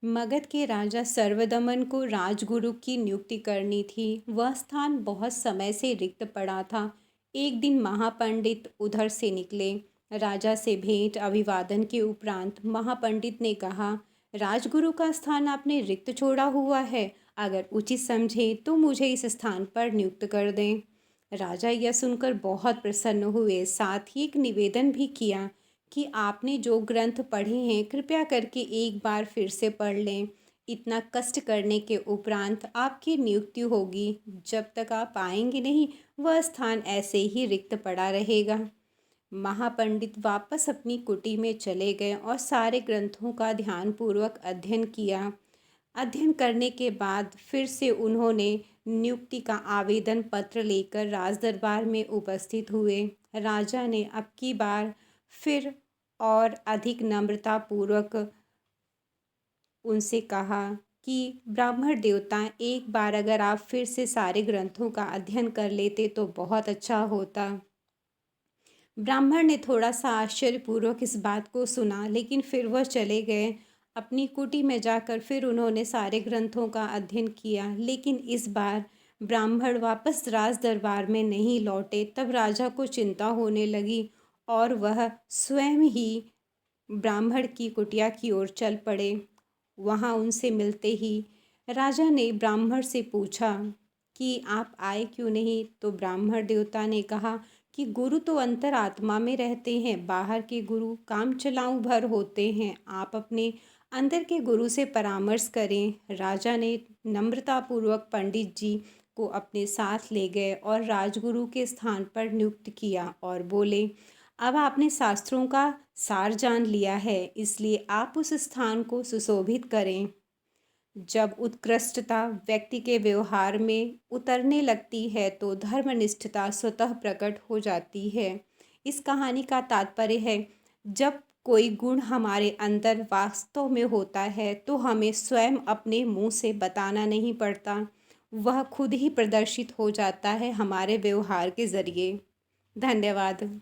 मगध के राजा सर्वदमन को राजगुरु की नियुक्ति करनी थी। वह स्थान बहुत समय से रिक्त पड़ा था। एक दिन महापंडित उधर से निकले। राजा से भेंट अभिवादन के उपरांत महापंडित ने कहा, राजगुरु का स्थान आपने रिक्त छोड़ा हुआ है। अगर उचित समझे तो मुझे इस स्थान पर नियुक्त कर दें। राजा यह सुनकर बहुत प्रसन्न हुए। साथ ही एक निवेदन भी किया कि आपने जो ग्रंथ पढ़े हैं कृपया करके एक बार फिर से पढ़ लें। इतना कष्ट करने के उपरांत आपकी नियुक्ति होगी। जब तक आप आएंगे नहीं वह स्थान ऐसे ही रिक्त पड़ा रहेगा। महापंडित वापस अपनी कुटी में चले गए और सारे ग्रंथों का ध्यानपूर्वक अध्ययन किया। अध्ययन करने के बाद फिर से उन्होंने नियुक्ति का आवेदन पत्र लेकर राजदरबार में उपस्थित हुए। राजा ने अब की बार फिर और अधिक नम्रतापूर्वक उनसे कहा कि ब्राह्मण देवता, एक बार अगर आप फिर से सारे ग्रंथों का अध्ययन कर लेते तो बहुत अच्छा होता। ब्राह्मण ने थोड़ा सा आश्चर्यपूर्वक इस बात को सुना, लेकिन फिर वह चले गए। अपनी कुटी में जाकर फिर उन्होंने सारे ग्रंथों का अध्ययन किया, लेकिन इस बार ब्राह्मण वापस राज दरबार में नहीं लौटे। तब राजा को चिंता होने लगी और वह स्वयं ही ब्राह्मण की कुटिया की ओर चल पड़े। वहाँ उनसे मिलते ही राजा ने ब्राह्मण से पूछा कि आप आए क्यों नहीं। तो ब्राह्मण देवता ने कहा कि गुरु तो अंतर आत्मा में रहते हैं, बाहर के गुरु काम चलाऊ भर होते हैं। आप अपने अंदर के गुरु से परामर्श करें। राजा ने नम्रतापूर्वक पंडित जी को अपने साथ ले गए और राजगुरु के स्थान पर नियुक्त किया और बोले, अब आपने शास्त्रों का सार जान लिया है, इसलिए आप उस स्थान को सुशोभित करें। जब उत्कृष्टता व्यक्ति के व्यवहार में उतरने लगती है तो धर्मनिष्ठता स्वतः प्रकट हो जाती है। इस कहानी का तात्पर्य है, जब कोई गुण हमारे अंदर वास्तव में होता है तो हमें स्वयं अपने मुंह से बताना नहीं पड़ता, वह खुद ही प्रदर्शित हो जाता है हमारे व्यवहार के ज़रिए। धन्यवाद।